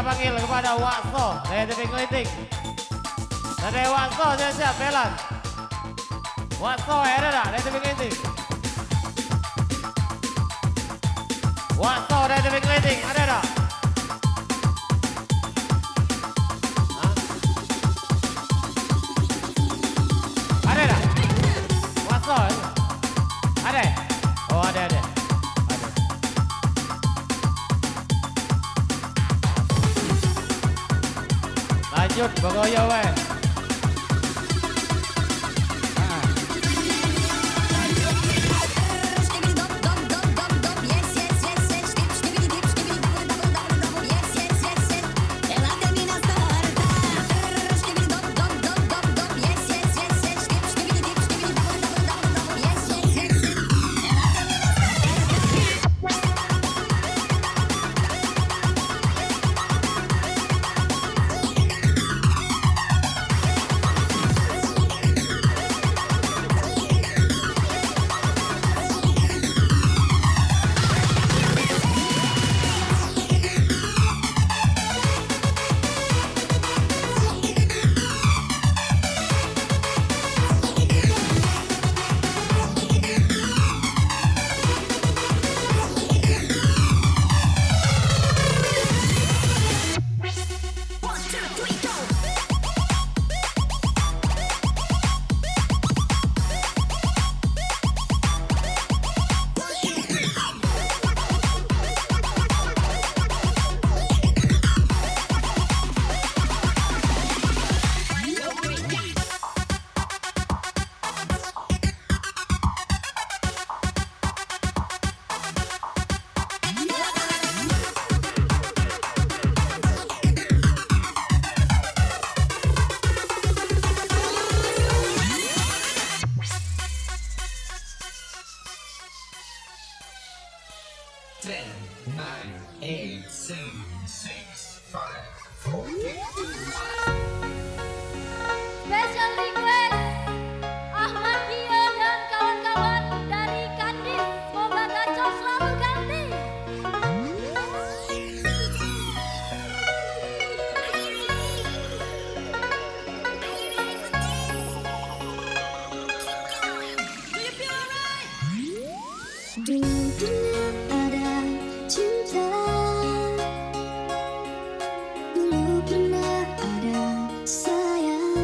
panggil kepada Wakso dari TV Klitik. Dari Wakso siap Belan. Wakso ada tak dari TV Klitik? Wakso dari TV Klitik ada tak? Ada tak? Wakso ada? Oh ada. Lanjut, Bogoyo weh. Special request Ahmad Dio dan kawan-kawan dari Kandis. Semoga kacau selalu ganti. Dulu pernah ada cinta, dulu pernah ada sayang,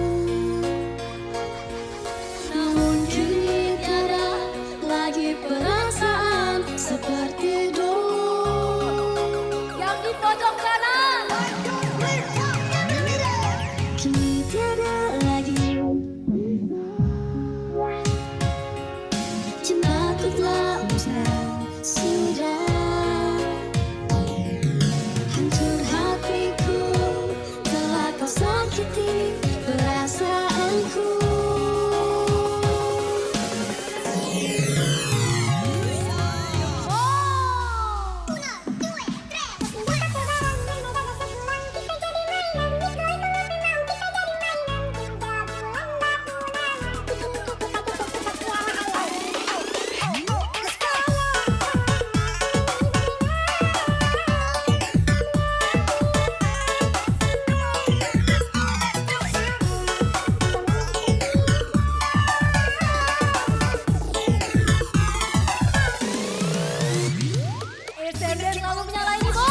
namun kini tiada lagi perasaan seperti dulu. Yang di pojok kanan. Kini tiada lagi, cintaku telah musnah sudah, hancur hatiku, telah kau sakiti perasaanku. SMD selalu menyalahi bos.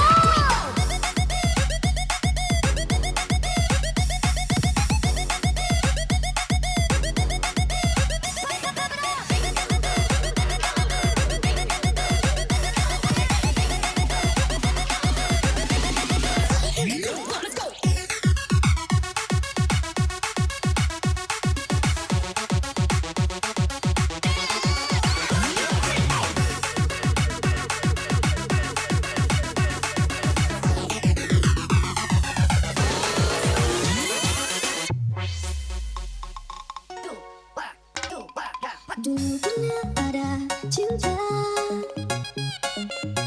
Dulu pernah ada cinta,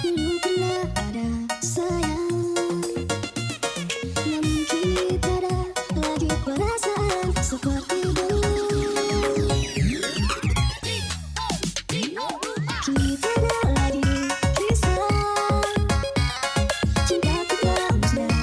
dulu pernah ada sayang, namun kini tiada lagi perasaan seperti dulu. Kini tiada lagi kisah, cintaku telah musnah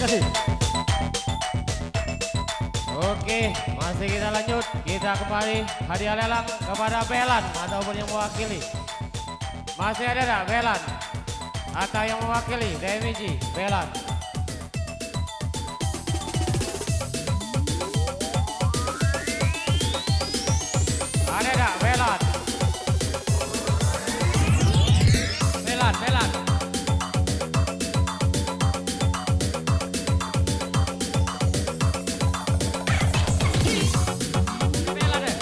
kasih. Oke, masih kita lanjut. Kita kembali hadiah lelang kepada Belan ataupun yang mewakili. Masih ada tak Belan? Atau yang mewakili DMG Belan? Ada tak Belan? Belan, Belan. Belan deh.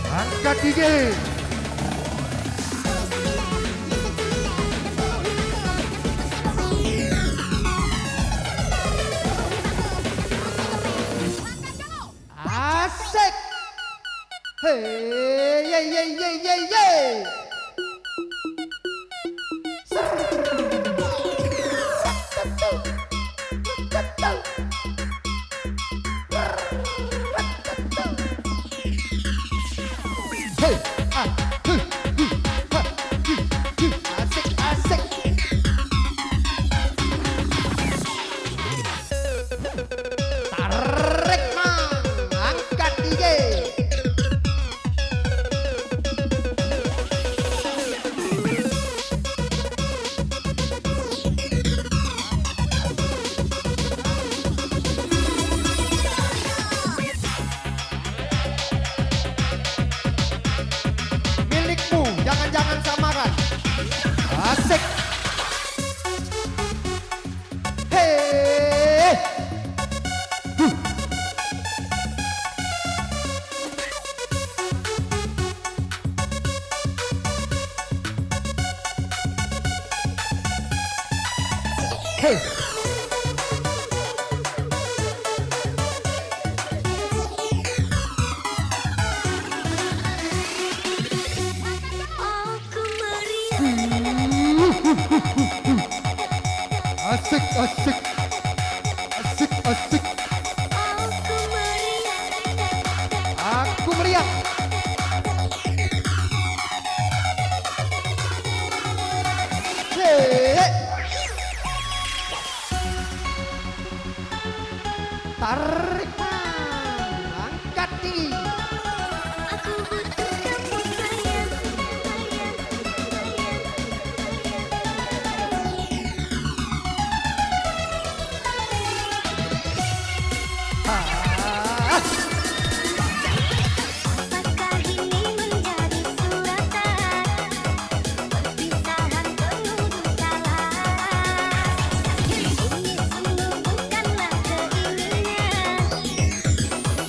Angkat gigi. Asik. Hey, ye ye ye ye ye. Asik, asik. Tarik mang, angkat DJ. Milikmu, jangan-jangan samaran. Asik. Hei. Hey. Asik, asik, asik, asik. Tarik angkat tinggi. Aku butuh kamu sayang. Apakah ini menjadi suratan perpisahan penuh duka salah? Ini sungguh bukanlah keinginan,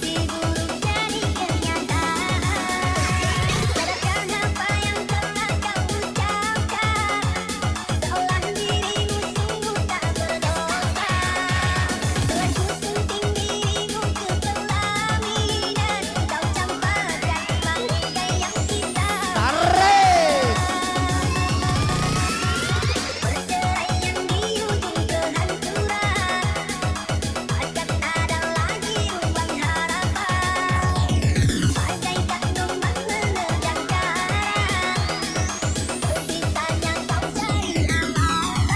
mimpi buruk jadi kenyataan. Sadarkan apa yang telah kau ucapkan, seolah dirimu sungguh tak berdosa. Telah ku sunting dirimu ke pelaminan, kau campakkan bangkai yang kita Tarik. perceraian di ujung kehancuran, akan ada lagi ruang harapan. Bagaikan ombak menerjang karang, berbisanya kau cari aman.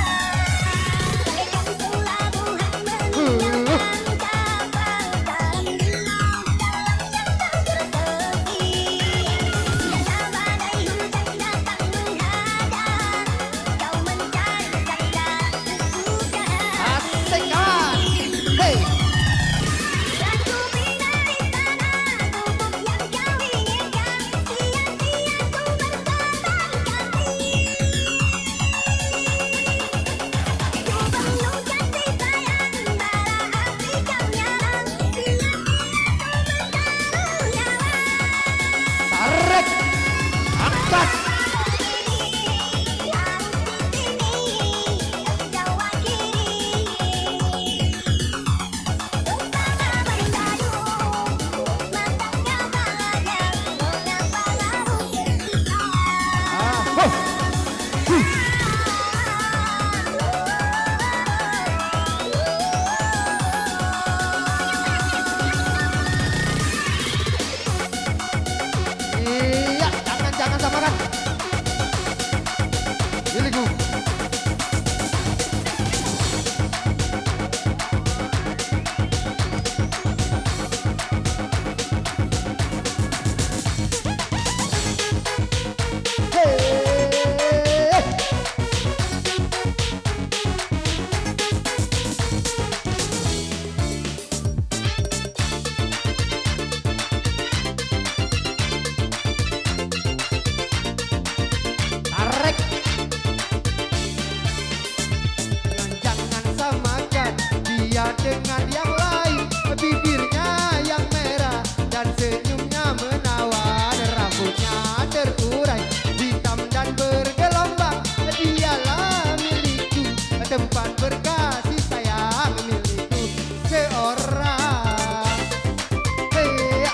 Bagaikan pelabuhan meninggalkan kapal dalam gelombang yang tak bertepi. Bila badai hujan datang menghadang, kau mencari tanda kesukaan. Asingkan. Hey. Dan ku pindah di tanah bubuk yang kau inginkan, sia-sia ku berteman kasih. Ku penuh kasih sayang, bara api kau nyala, sia-sia ku bertaruh nyawa. Tarik. Angkat. Iya, jangan samakan. Milikku. Hey. Tarik. Jangan samakan dia dengan yang lain. Bibirnya yang merah dan senyumnya menawan. Rambutnya terurai hitam dan bergelombang. Dialah milikku, tempat berkasih sayang milikku seorang. Hey.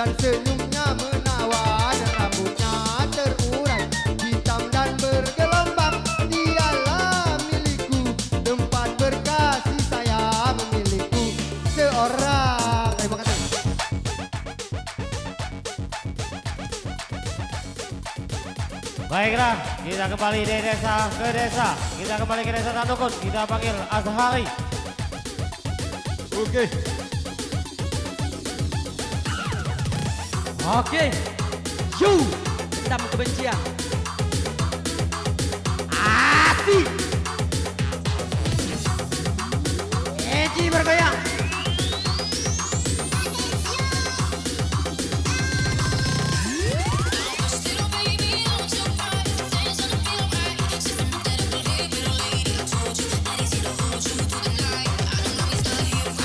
dan senyumnya menawan, rambutnya terurai hitam dan bergelombang. Dialah milikku, tempat berkasih saya memiliku seorang. Makasih. Baiklah, kita kembali dari desa ke desa. Kita kembali ke desa Tandukun. Kita panggil Azhari. Oke. Oke, you dendam kebencian. Asik. Eji bergoyang.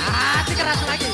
Asik keras lagi.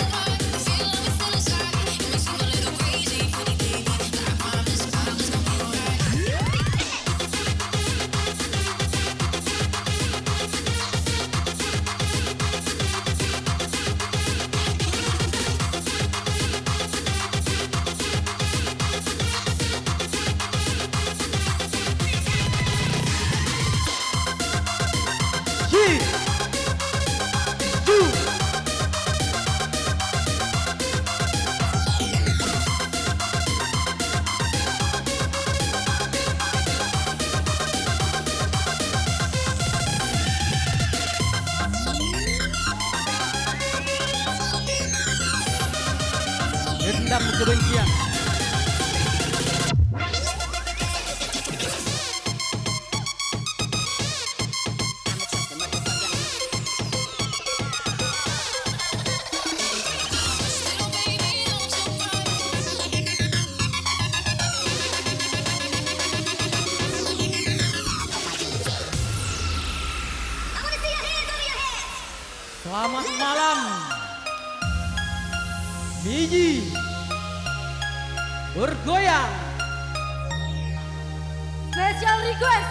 Dendam kebencian. Selamat malam, Biji bergoyang. Special request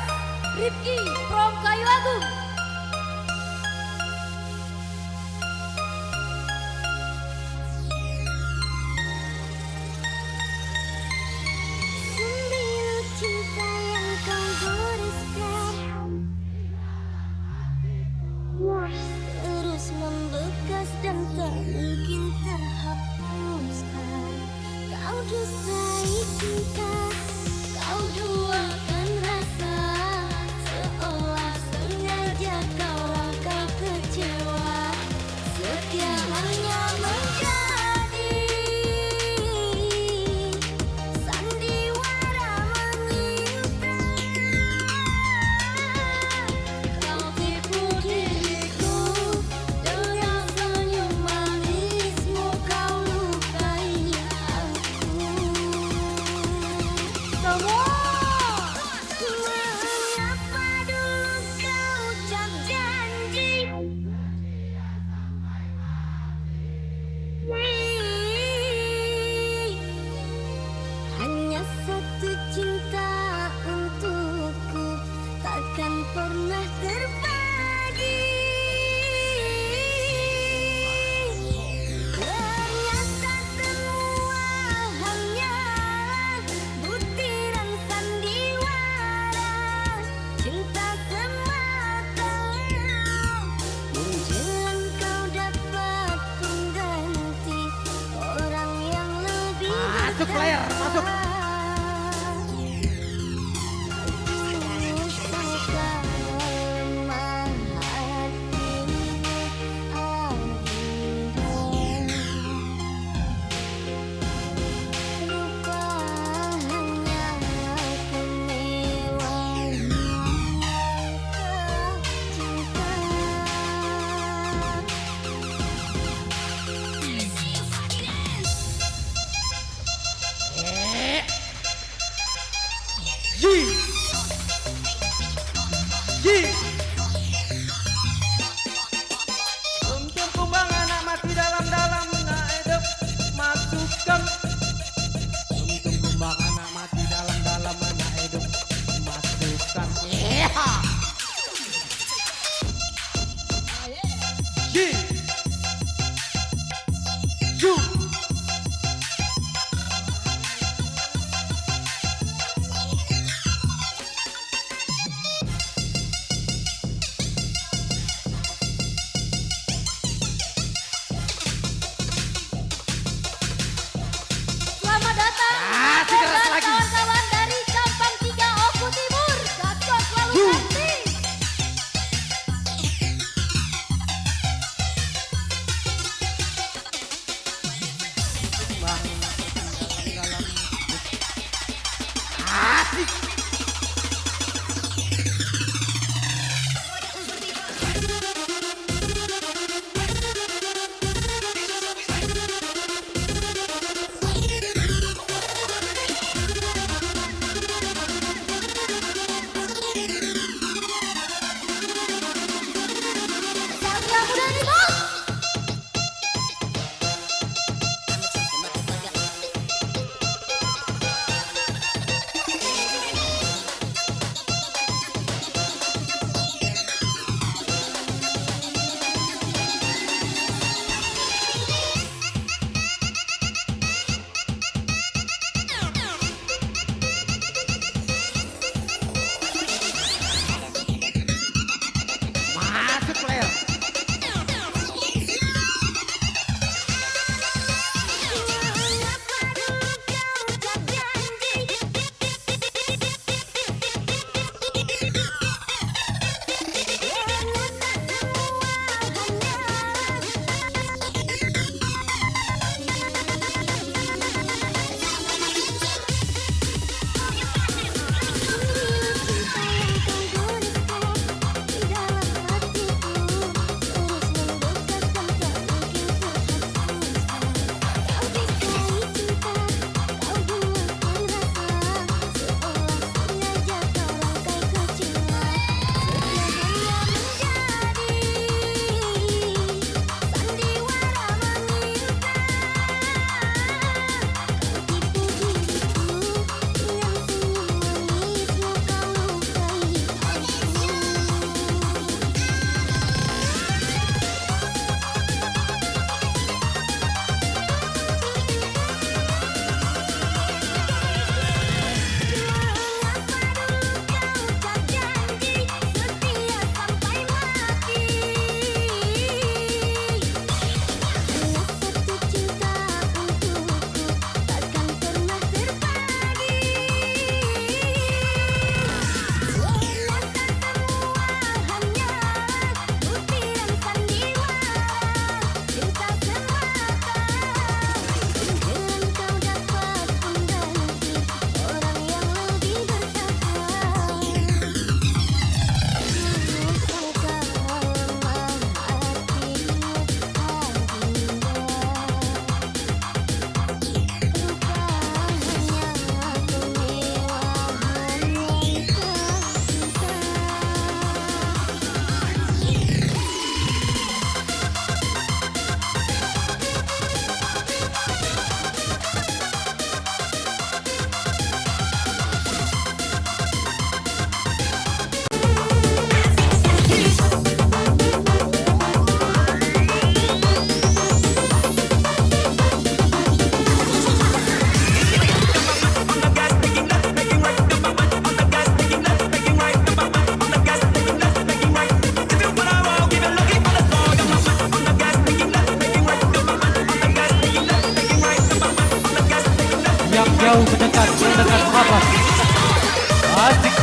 Rifki from Kayu Agung. Sembilu cinta yang kau goreskan terus membekas dan tak mungkin terhapuskan. Kau dustai cinta, kau duakan rasa seolah sengaja. Asik. Satria Muda nih bos. Masuk player. Yang jauh mendekat kapas. Asik.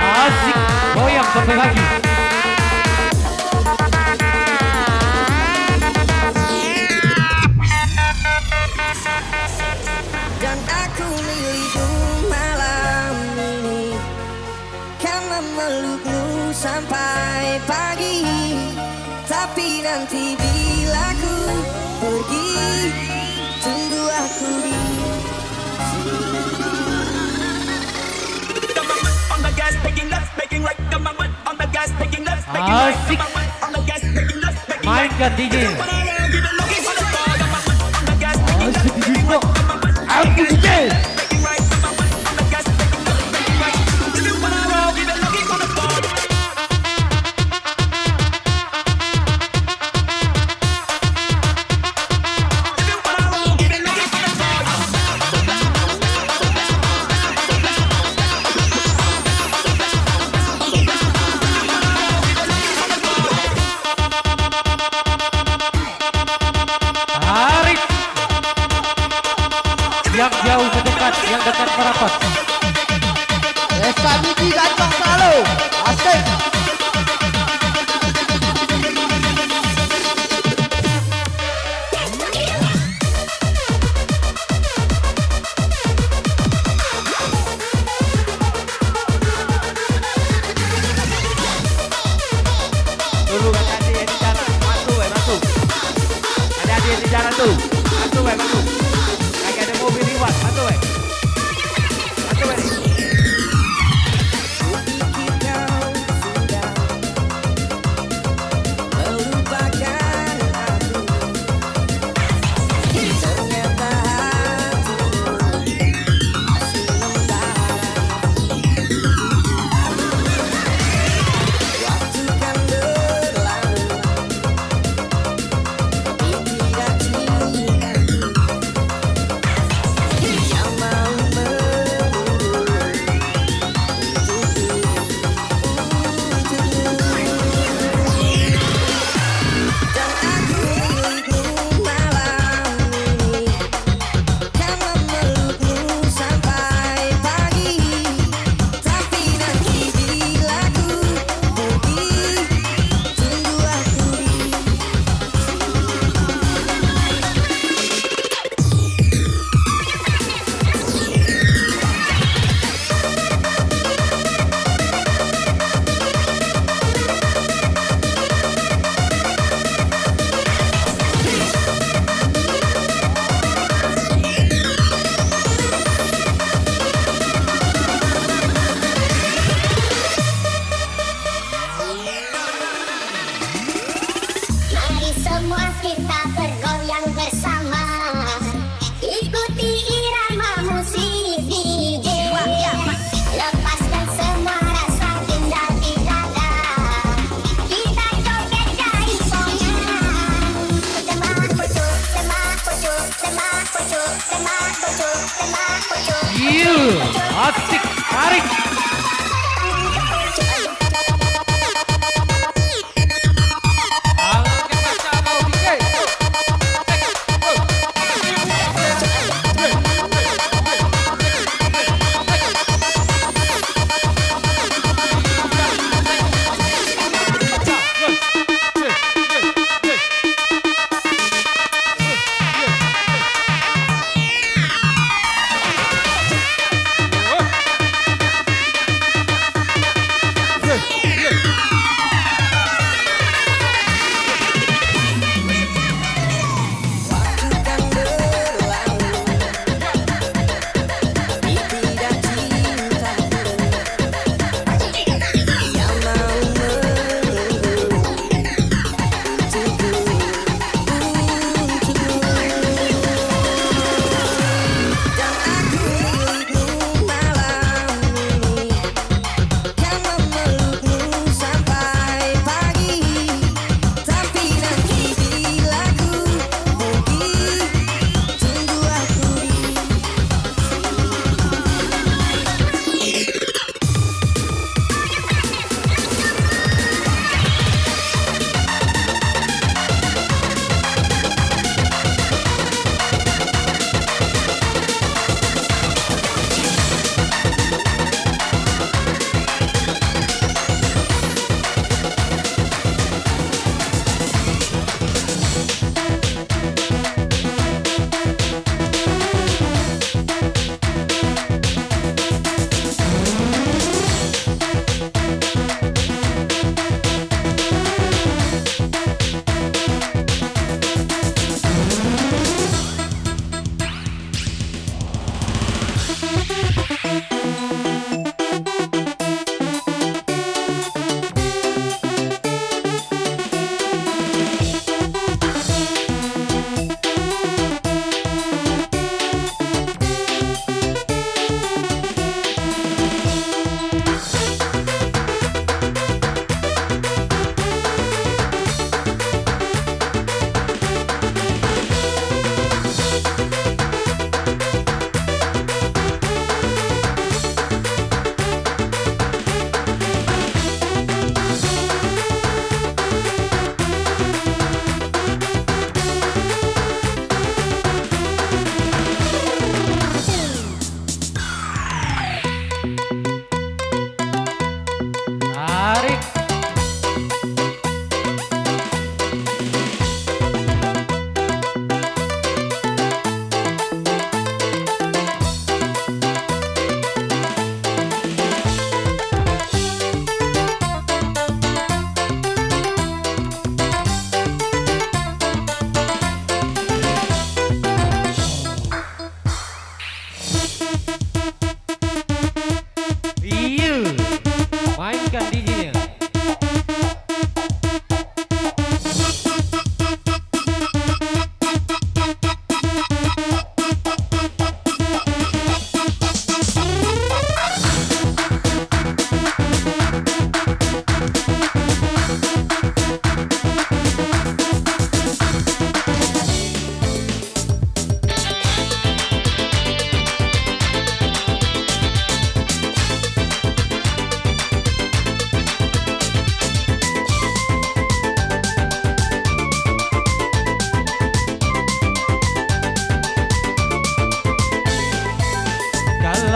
Asik. Goyang sampai lagi. Dan aku milikmu malam ini, kan memelukmu sampai pagi. Tapi nanti bila ku pergi, tunggu aku di Asik. Mainkan DJ. Asik. Aku DJ. Tarik. Yang jauh mendekat, yang dekat merapat. Desa Miji ganteng selalu. Asik. Tunggu hati-hati di jalan. Masuk, masuk. Hati-hati di jalan tuh. Masuk, masuk. Lagi ada mobil lewat. Masuk, masuk. Kupikir kau sudah melupakan aku. Ternyata hatimu masih membara. Waktu kan berlalu, tapi tidak cintaku yang mau menunggu dan aku milikmu malam ini, kan memelukmu sampai pagi. Tapi nanti bila ku pergi, tunggu aku di Mari semua kita bergoyang bersama, ikuti irama musik DJ. Lepaskan semua rasa tinggal di dada, kita joget dari pongan. Semak pucuk, semak pucuk, semak pucuk, semak pucuk, semak pucuk. Asik. Tarik.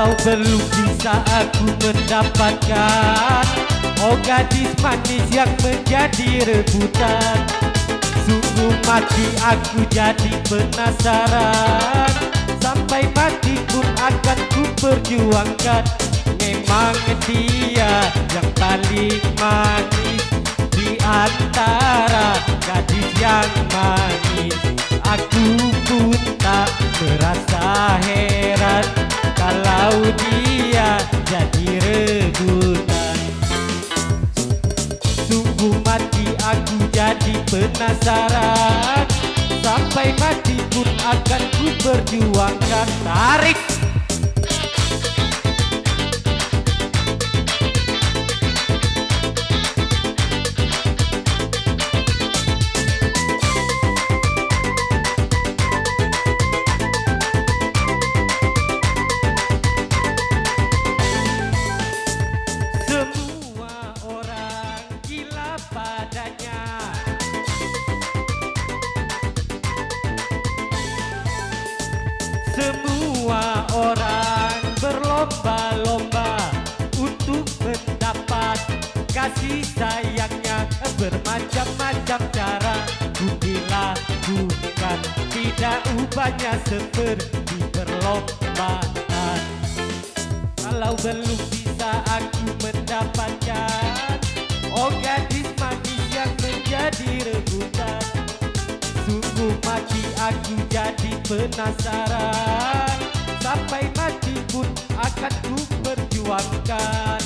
Kalau belum bisa aku mendapatkan, oh gadis manis yang menjadi rebutan. Sungguh mati aku jadi penasaran, sampai mati pun akan ku perjuangkan. Memang dia yang paling manis di antara gadis yang manis. Aku pun tak merasa heran kalau dia jadi rebutan. Sungguh mati aku jadi penasaran, sampai mati pun akan ku perjuangkan. Tarik! Semua orang gila padanya, semua orang berlomba-lomba untuk mendapat kasih sayangnya. Bermacam-macam cara ku dilakukan, tidak ubahnya seperti perlombaan. Kalau belum bisa aku mendapatkan, oh gadis manis yang menjadi rebutan. Sungguh mati aku jadi penasaran, sampai mati pun akan ku perjuangkan.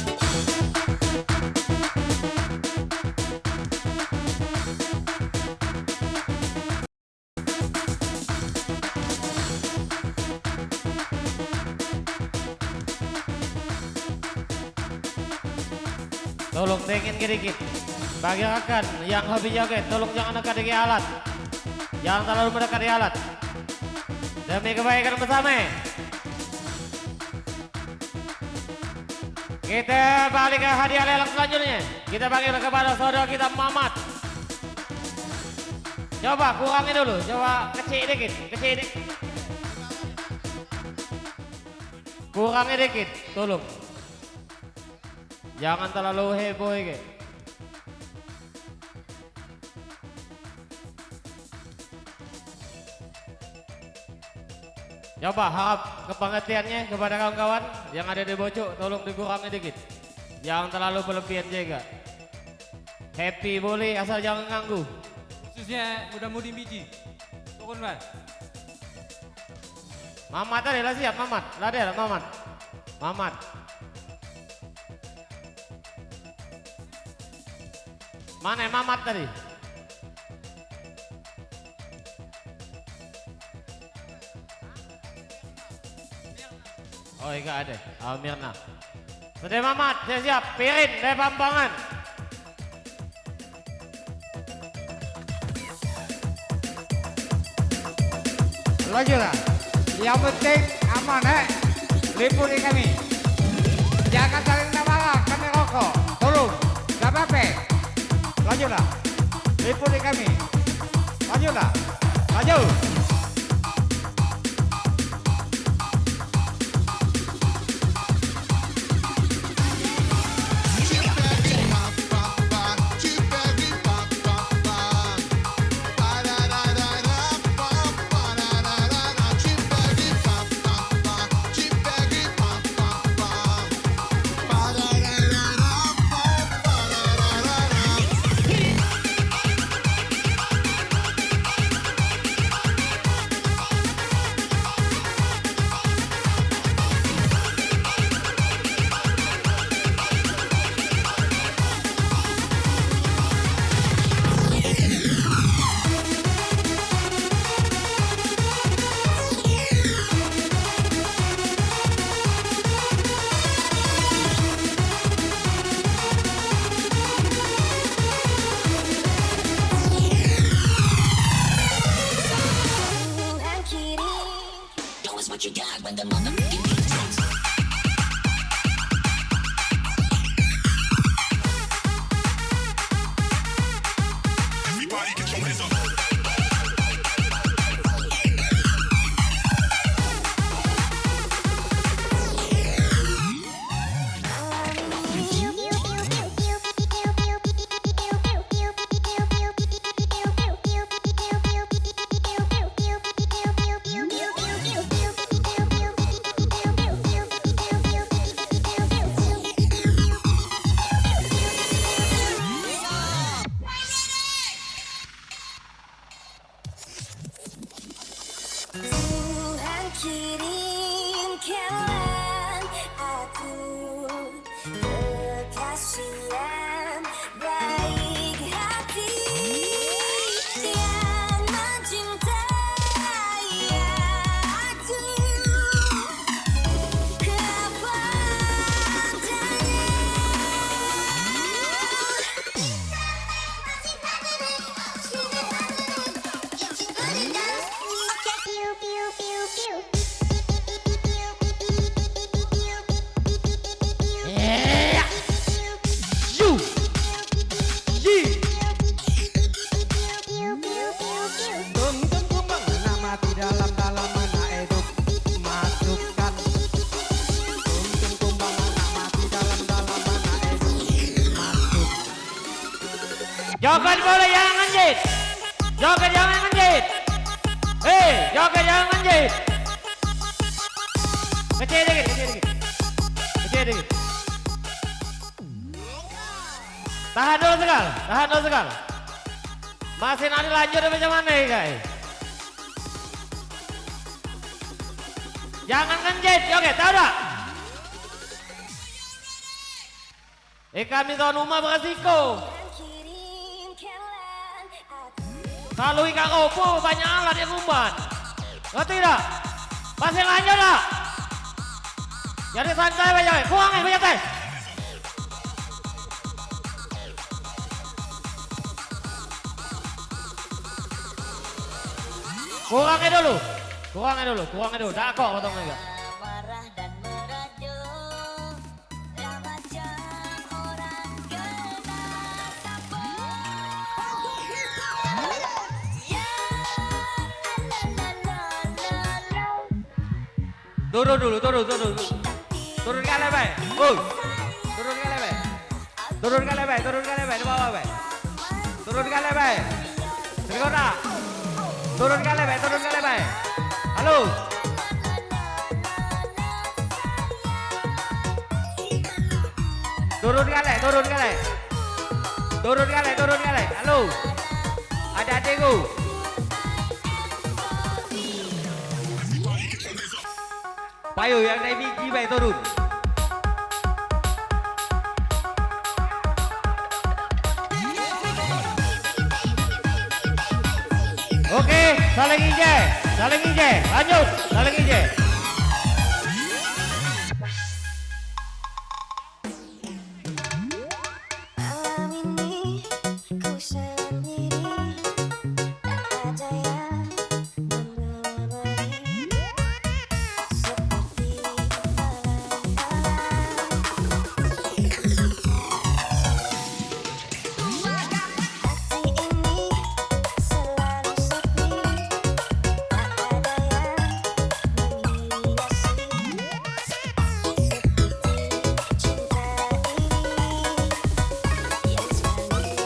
Tolong dingin sedikit. Bagi rekan yang hobi joget, tolong jangan dekat alat. Jangan terlalu mendekati alat. Demi kebaikan bersama. Kita balik ke hadiah lelang selanjutnya. Kita bagi kepada saudara kita Mamat. Coba kurangi dulu, coba kecil dikit, Kurangi dikit, tolong. Jangan terlalu heboh ya. Coba harap kepengertiannya kepada kawan-kawan yang ada di bocok, tolong dikurangi dikit. Jangan terlalu berlebihan juga. Happy boleh asal jangan ganggu. Khususnya muda-mudi biji. Turun Bang. Mamat tadi lah siap Mamat. Lah ada Mamat. Mamat. Mana Mamat tadi? Oh iya ada, Mirna. Sudah Mamat, siap, Pirin dari Pambangan. Lanjutlah. Yang penting aman liputi kami. Jangan saling namalah, kami rokok. Tolong, gak apa-apa. Lanjutlah. Liputi kami. Lanjutlah. Lanjut. Tum-tum kumbang nama di dalam-dalam mana hidup masukkan. Tum-tum kumbang nama di dalam-dalam mana hidup masuk. Joget boleh jangan nganjit. Joget jangan nganjit. Hei, joget jangan nganjit. Kecil dikit, kecil dikit. Kecil dikit. Tahan dulu sekal, tahan dulu sekal. Masih nanti lanjut macam mana ya guys? Jangan nganjit, joget, tahu tak? Kami tuan rumah beresiko. Kalau ikan opo banyak alat yang umpan. Ngerti tak? Masih lanjut tak? Jadi santai banyak, kurangin banyak teh. Kurangin dulu, kurangin dulu, kurangin dulu. Tak kok potong juga. Marah dan merajuk, macam orang kena sapu. Ya, la. Turun dulu, turun. Turun ke lebar. Turun ke lebar. Turun ke lebar, di bawah bay. Turun ke lebar. Serigona. Turun ke lebar. Halo. Turun ke lebar. Halo. Ada adikku. Payo yang naik biji bay turun. Oke, saling ijek, lanjut, saling ijek. Malam ini ku sendiri, tak ada yang menemani, seperti hati ini selalu sepi, tak ada yang menghiasi, seperti cinta ini yang selalu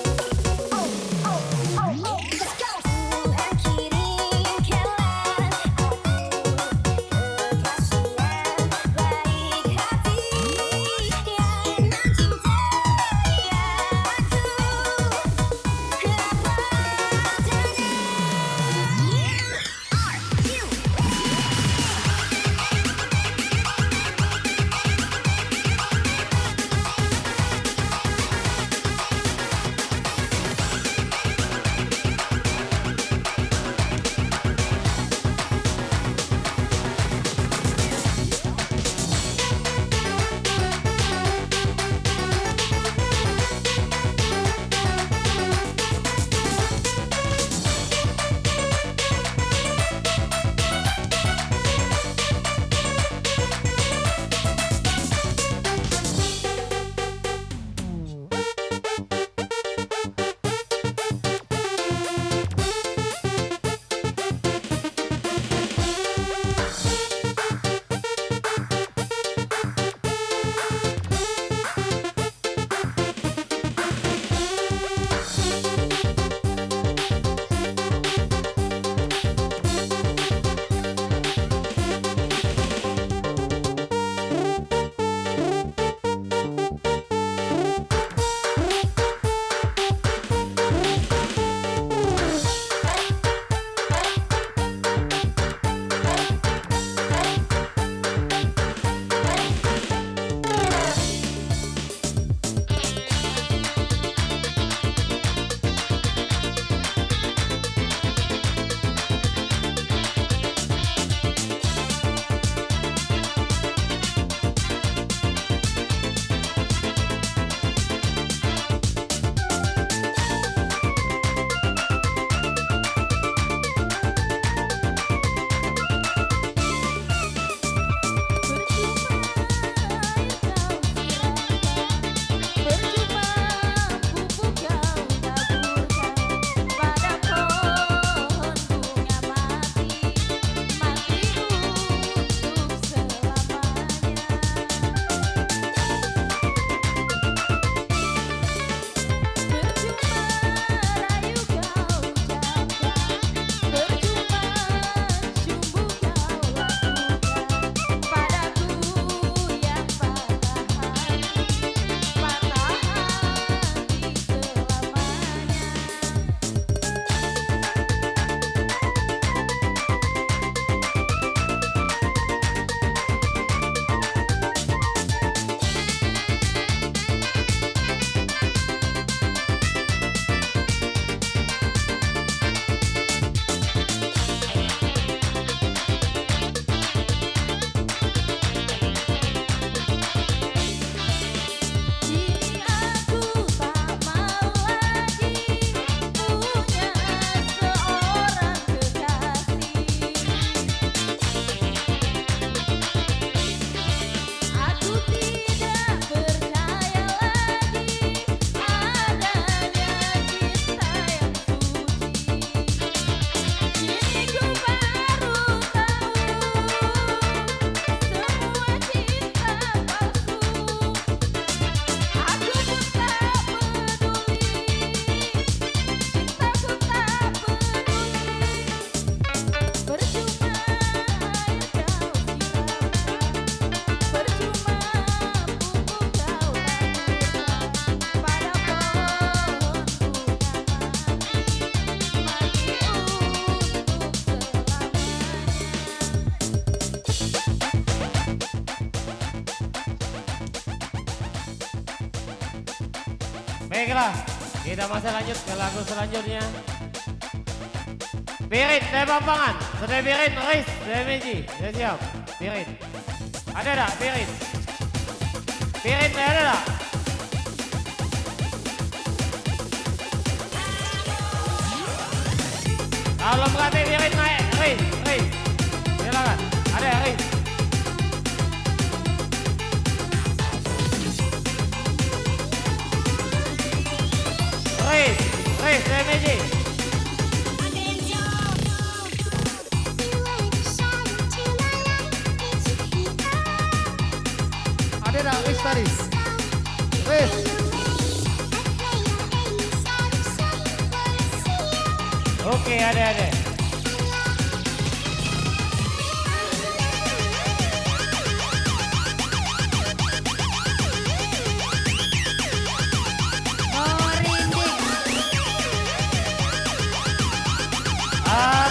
Baiklah, kita masih lanjut ke lagu selanjutnya. Birin, dari Bambangan. Sudah Birin, Riz, dari Meji. Sudah siap, Birin. Ada tak, Birin? Birin, ada tak? Kalau berarti Birin naik, Riz. Silakan, ada Riz. Riz, dari Meji. Ada tak Riz tadi? Riz. Oke, ada.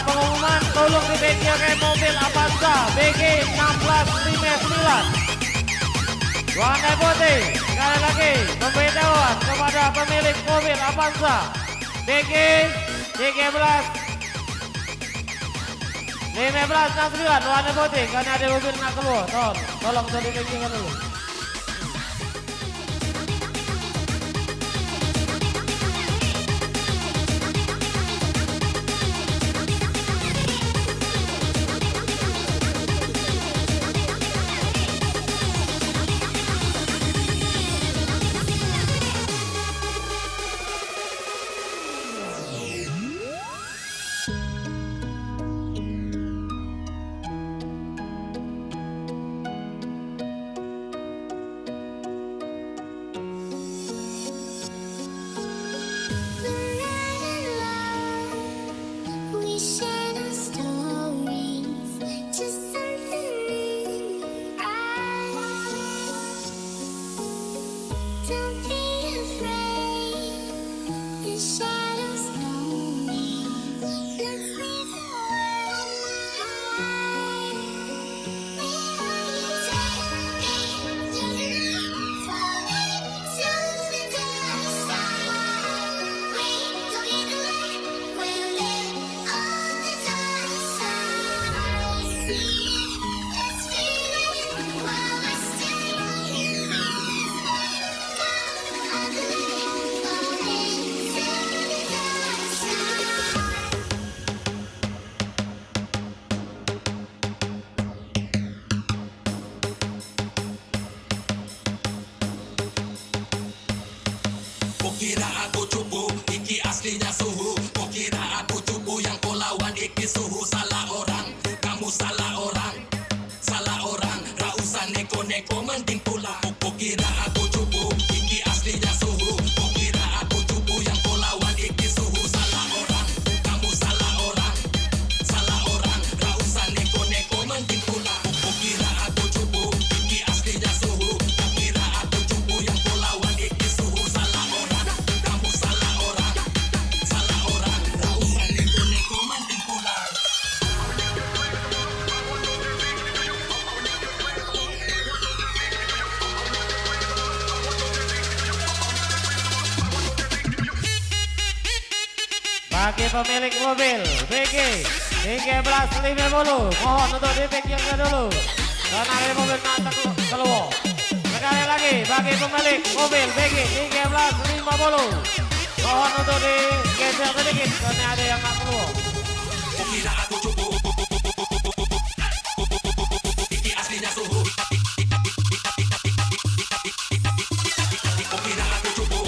Pengumuman tolong dibengkelkan mobil Avanza BG 1659 warna putih. Sekali lagi pemberitahuan kepada pemilik mobil Avanza BG 1569 warna putih, karena ada mobil nak keluar. Tolong dibengkelkan dulu. We share our stories, just something in your eyes. Don't be afraid, the shadows know me. Let's leave the world behind. Falling to the dark side. Wait till we the light will live on the dark side. Let's feel it while we're still young. Falling to the dark side. Kukira aku cupu, iki aslinya suhu. Kukira aku cupu, yang kau lawan iki suhu. Salah orang, kamu salah orang. Salah orang, rausan neko-neko mending pulang. Kukira aku cupu, iki aslinya suhu. Kukira aku cupu, yang kau lawan iki suhu. Salah orang, kamu salah orang. Salah orang, rausan neko-neko mending pulang. Kukira aku cupu, iki aslinya suhu. Kukira aku cupu, yang kau lawan iki suhu. Salah orang, kamu salah orang. Salah orang, rausan neko-neko mending pulang. Bagi pemilik mobil BG 1350, mohon untuk dipikirkan dulu karena ada mobil nak keluar. Sekali lagi bagi pemilik mobil BG 1350, mohon untuk digeser sedikit karena ada yang nak keluar. Kukira aku cupu, iki aslinya suhu. Kukira aku cupu,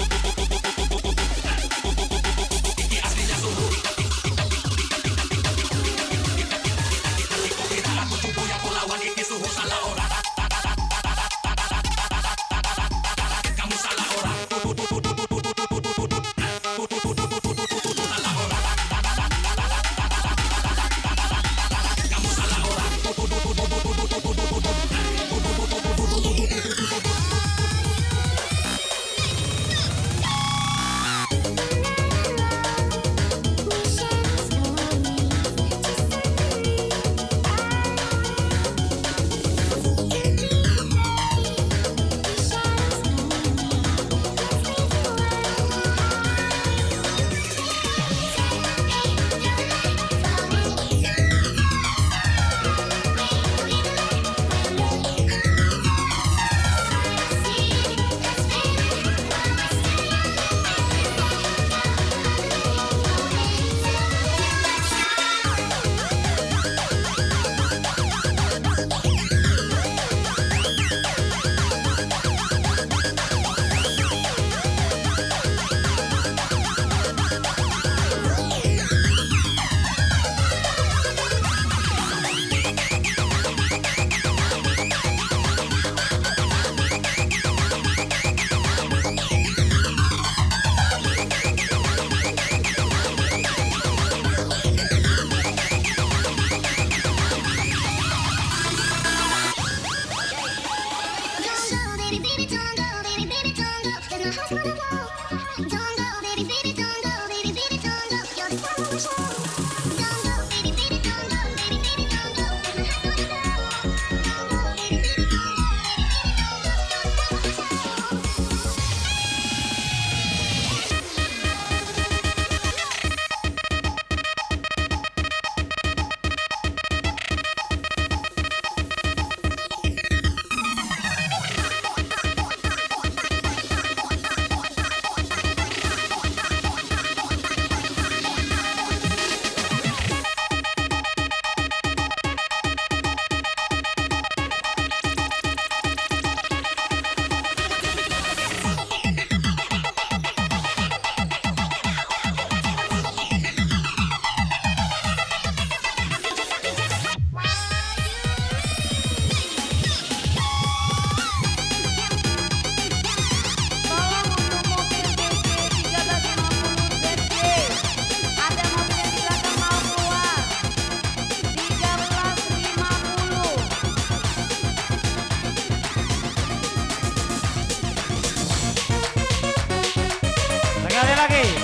iki aslinya suhu. Kukira aku cupu, yang kau lawan iki suhu. Salah orang, kamu salah orang. Salah orang.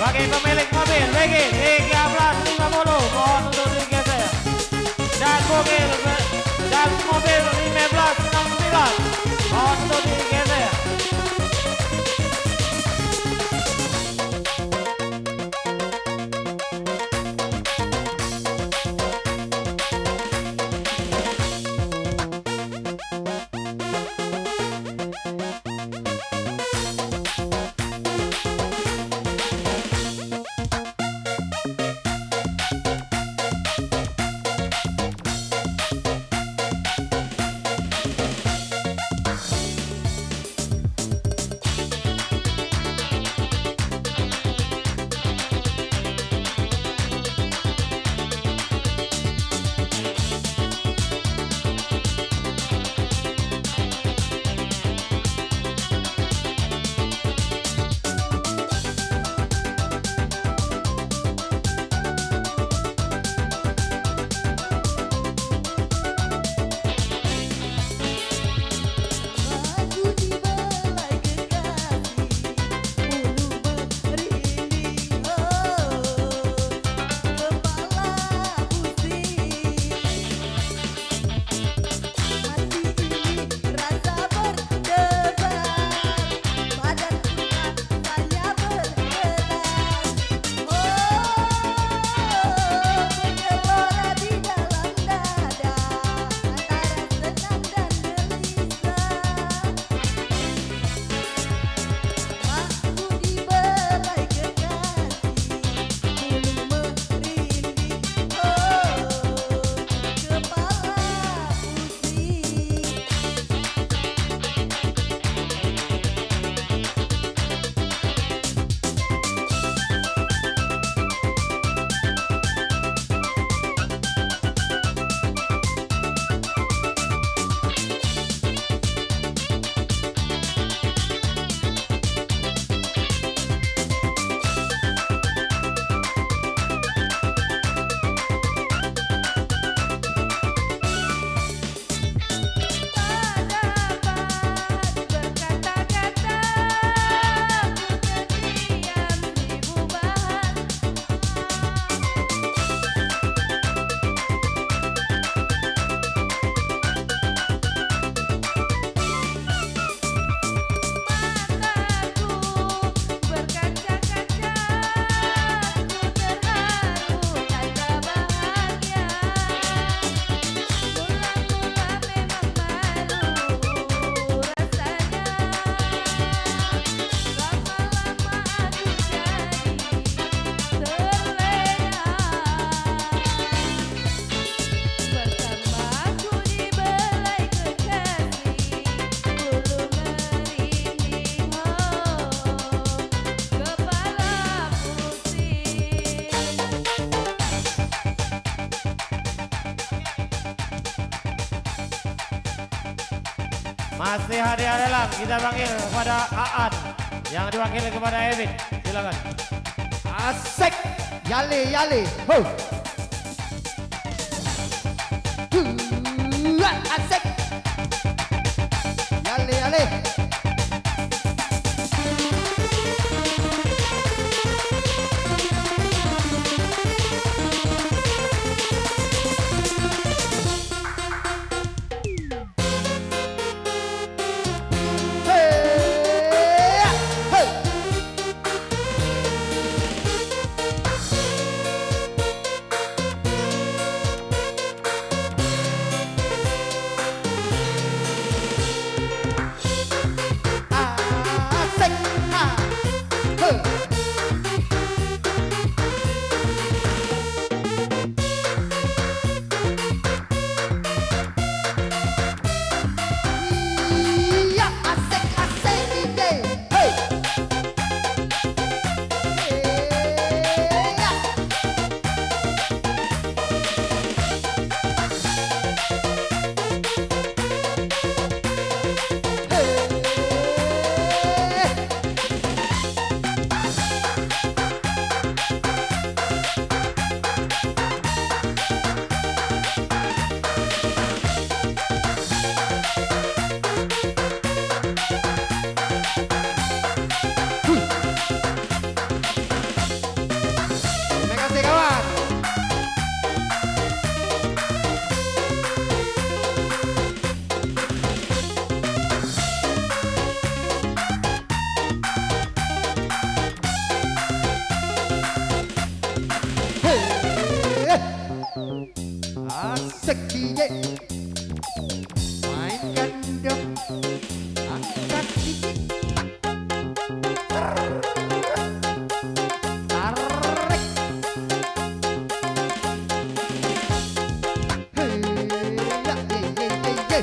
bagi pemilik mobil BG 1350 mohon untuk digeser dan mobil 1569 mohon untuk digeser. Masih hadiah lelang, kita panggil kepada Aan yang diwakili kepada Evin. Silakan. Asik. Yale yale. Ho. Asik. Yale yale. rezeki ye. Mainkan dong, angkat gigi. Tarik. Hei, ya, ye.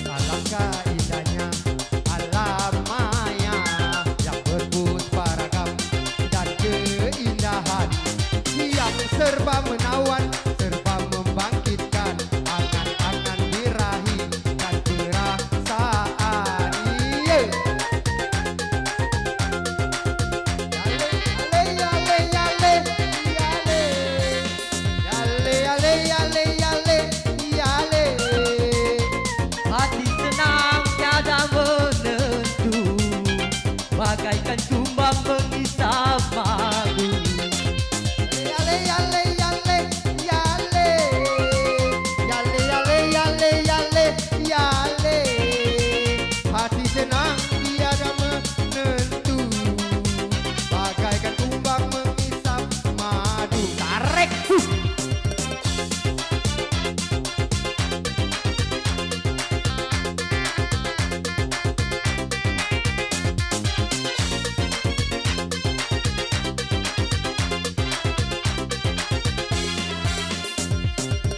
Alangkah indahnya alam maya yang berpuspa ragam dan keindahan yang serba menawan, serba membangkitkan angan-angan birahi dan perasaan. Iye. Yale, yale, yale, yale, yale, yale, yale, yale. Hati senang tiada menentu, bagaikan tumbang mengisap madu. Yale, yale, yale, yale, yale, yale, yale, yale, yale. Hati senang tiada menentu, bagaikan tumbang mengisap madu. Tarik.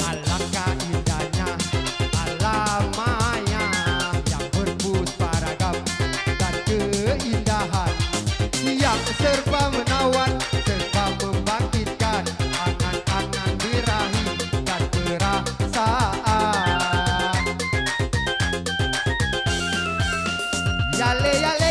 Alangkah indahnya alam maya yang berpuspa ragam dan keindahan yang serba menawan, serba membangkitkan angan-angan birahi dan perasaan. Yale, yale,